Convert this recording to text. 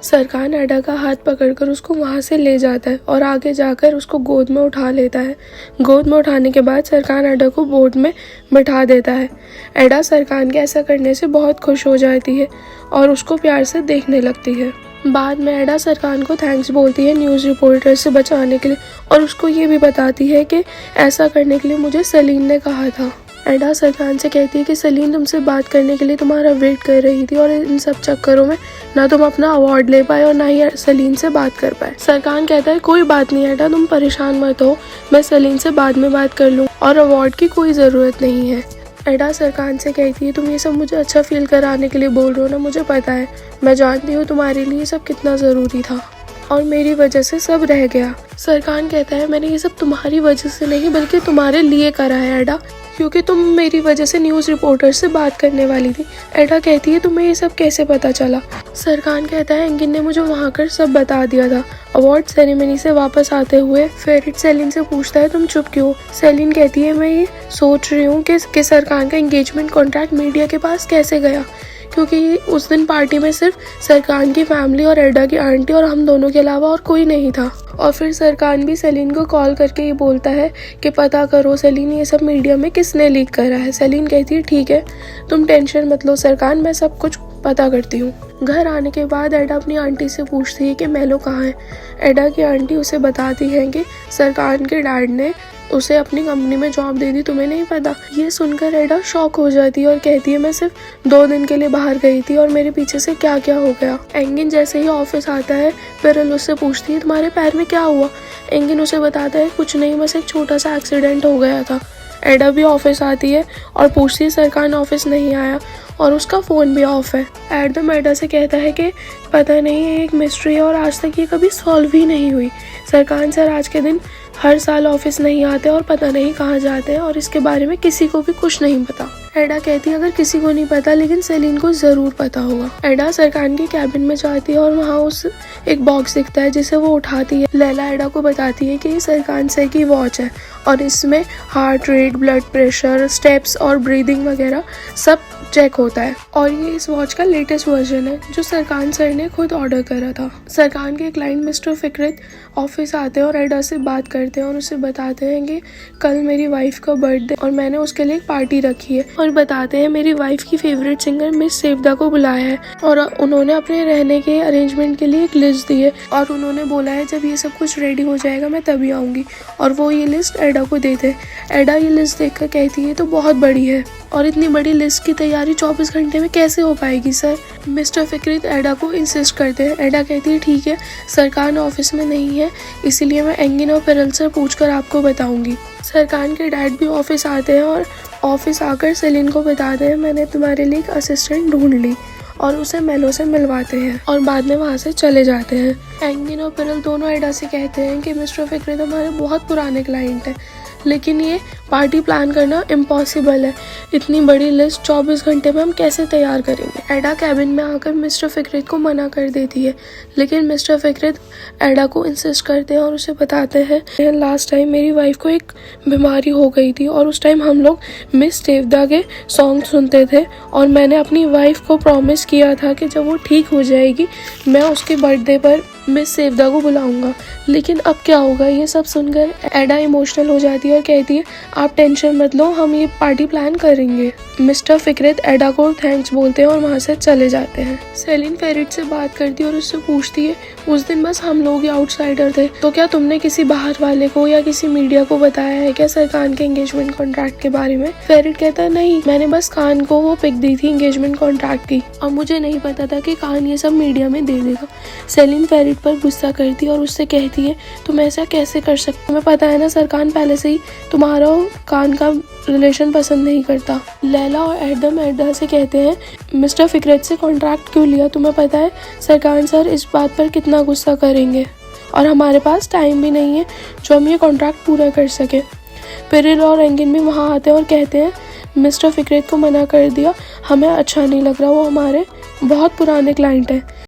सरकान एडा का हाथ पकड़कर उसको वहां से ले जाता है और आगे जाकर उसको गोद में उठा लेता है। गोद में उठाने के बाद सरकान एडा को बोट में बिठा देता है। एडा सरकान के ऐसा करने से बहुत खुश हो जाती है और उसको प्यार से देखने लगती है। बाद में एडा सरकान को थैंक्स बोलती है न्यूज़ रिपोर्टर से बचाने के लिए और उसको ये भी बताती है कि ऐसा करने के लिए मुझे सलीन ने कहा था। एडा सरकान से कहती है कि सलीन तुमसे बात करने के लिए तुम्हारा वेट कर रही थी और इन सब चक्करों में ना तुम अपना अवार्ड ले पाए और ना ही सलीन से बात कर पाए। सरकान कहता है कोई बात नहीं एडा, तुम परेशान मत हो, मैं सलीन से बाद में बात कर लूँ और अवार्ड की कोई ज़रूरत नहीं है। एडा सरकान से कहती है तुम ये सब मुझे अच्छा फील कराने के लिए बोल रहे हो ना, मुझे पता है, मैं जानती हूँ तुम्हारे लिए सब कितना ज़रूरी था और मेरी वजह से सब रह गया। सरकान कहता है मैंने ये सब तुम्हारी वजह से नहीं बल्कि तुम्हारे लिए करा है एडा, क्योंकि तुम मेरी वजह से न्यूज़ रिपोर्टर से बात करने वाली थी। एडा कहती है तुम्हें ये सब कैसे पता चला। सरकान कहता है एंगिन ने मुझे वहाँ कर सब बता दिया था। अवार्ड सेरेमनी से वापस आते हुए फेरिट सेलिन से पूछता है तुम चुप क्यों। सेलिन कहती है मैं ये सोच रही हूँ कि सरकान का एंगेजमेंट कॉन्ट्रैक्ट मीडिया के पास कैसे गया, क्योंकि उस दिन पार्टी में सिर्फ सरकान की फैमिली और एडा की आंटी और हम दोनों के अलावा और कोई नहीं था। और फिर सरकान भी सेलिन को कॉल करके ये बोलता है कि पता करो सेलिन ये सब मीडिया में किसने लीक करा है। सेलिन कहती है ठीक है, तुम टेंशन मत लो सरकान, मैं सब कुछ पता करती हूँ। घर आने के बाद एडा अपनी आंटी से पूछती है कि मेलो कहाँ है। एडा की आंटी उसे बताती है कि सरकान के डैड ने उसे अपनी कंपनी में जॉब दे दी, तुम्हें नहीं पता। ये सुनकर एडा शॉक हो जाती है और कहती है मैं सिर्फ 2 दिन के लिए बाहर गई थी और मेरे पीछे से क्या क्या हो गया। एंगिन जैसे ही ऑफिस आता है पेरल उससे पूछती है तुम्हारे पैर में क्या हुआ। एंगिन उसे बताता है कुछ नहीं, बस एक छोटा सा एक्सीडेंट हो गया था। एडा भी ऑफिस आती है और पूछती है सरकान ऑफिस नहीं आया और उसका फ़ोन भी ऑफ है। एडम एडा से कहता है कि पता नहीं ये एक मिस्ट्री है और आज तक ये कभी सॉल्व ही नहीं हुई। सरकान सर आज के दिन हर साल ऑफिस नहीं आते और पता नहीं कहाँ जाते हैं और इसके बारे में किसी को भी कुछ नहीं पता। एडा कहती है अगर किसी को नहीं पता लेकिन सेलिन को ज़रूर पता होगा। एडा सरकान के कैबिन में जाती है और वहाँ उस एक बॉक्स दिखता है जिसे वो उठाती है। लैला एडा को बताती है कि ये सरकान सर की वॉच है और इसमें heart rate, blood pressure, steps और ब्रीदिंग वगैरह सब चेक होता है और ये इस वॉच का लेटेस्ट वर्जन है जो सरकान सर ने खुद ऑर्डर करा था। सरकान के क्लाइंट मिस्टर फिक्रित ऑफिस आते हैं और एडा से बात करते हैं और उसे बताते हैं कि कल मेरी वाइफ का बर्थडे और मैंने उसके लिए एक पार्टी रखी है और बताते हैं मेरी वाइफ की फेवरेट सिंगर मिस सेवदा को बुलाया है और उन्होंने अपने रहने के अरेंजमेंट के लिए एक लिस्ट दी है और उन्होंने बोला है जब ये सब कुछ रेडी हो जाएगा मैं तभी आऊँगी और वो ये लिस्ट एडा को देते हैं। एडा ये लिस्ट देखकर कहती है तो बहुत बड़ी है और इतनी बड़ी लिस्ट की तैयारी 24 घंटे में कैसे हो पाएगी सर। मिस्टर फिक्रित एडा को इंसिस्ट करते हैं। एडा कहती है ठीक है, सरकान ऑफिस में नहीं है इसीलिए मैं एंगिन और पेरल से पूछकर आपको बताऊंगी। सरकान के डैड भी ऑफिस आते हैं और ऑफिस आकर सेलिन को बताते हैं मैंने तुम्हारे लिए एक असिस्टेंट ढूंढ ली और उसे मेलो से मिलवाते हैं और बाद में वहाँ से चले जाते हैं। एंगिन और पेरल दोनों एडा से कहते हैं कि मिस्टर फिक्रित हमारे बहुत पुराने क्लाइंट हैं लेकिन ये पार्टी प्लान करना इम्पॉसिबल है, इतनी बड़ी लिस्ट 24 घंटे में हम कैसे तैयार करेंगे। एडा कैबिन में आकर मिस्टर फिक्रित को मना कर देती है लेकिन मिस्टर फिक्रित एडा को इंसिस्ट करते हैं और उसे बताते हैं लास्ट टाइम मेरी वाइफ को एक बीमारी हो गई थी और उस टाइम हम लोग मिस सेवदा के सॉन्ग सुनते थे और मैंने अपनी वाइफ को प्रॉमिस किया था कि जब वो ठीक हो जाएगी मैं उसके बर्थडे पर मिस सेवदा को बुलाऊंगा, लेकिन अब क्या होगा। ये सब सुनकर एडा इमोशनल हो जाती है और कहती है आप टेंशन मत लो, हम ये पार्टी प्लान करेंगे। मिस्टर फिक्रित एडा को थैंक्स बोलते हैं और वहाँ से चले जाते हैं। सेलिन फेरिट से बात करती है और उससे पूछती है उस दिन बस हम लोग ही आउटसाइडर थे तो क्या तुमने किसी बाहर वाले को या किसी मीडिया को बताया है क्या सरकान के एंगेजमेंट कॉन्ट्रैक्ट के बारे में। फेरिट कहता है नहीं, मैंने बस कान को वो पिक दी थी एंगेजमेंट कॉन्ट्रैक्ट की और मुझे नहीं पता था कि कान ये सब मीडिया में दे देगा। सेलिन फेरिट पर गुस्सा करती है और उससे कहती है तुम ऐसा कैसे कर सकते, तुम्हें पता है ना सरकान पहले से ही तुम्हारा कान का रिलेशन पसंद नहीं करता। लैला और एडम एडा से कहते हैं मिस्टर फिक्रित से कॉन्ट्रैक्ट क्यों लिया, तुम्हें पता है सरकान सर इस बात पर कितना गुस्सा करेंगे और हमारे पास टाइम भी नहीं है जो हम ये कॉन्ट्रैक्ट पूरा कर सके। पेरिल और एंगिन भी वहाँ आते हैं और कहते हैं मिस्टर फिक्रित को मना कर दिया, हमें अच्छा नहीं लग रहा, वो हमारे बहुत पुराने क्लाइंट हैं।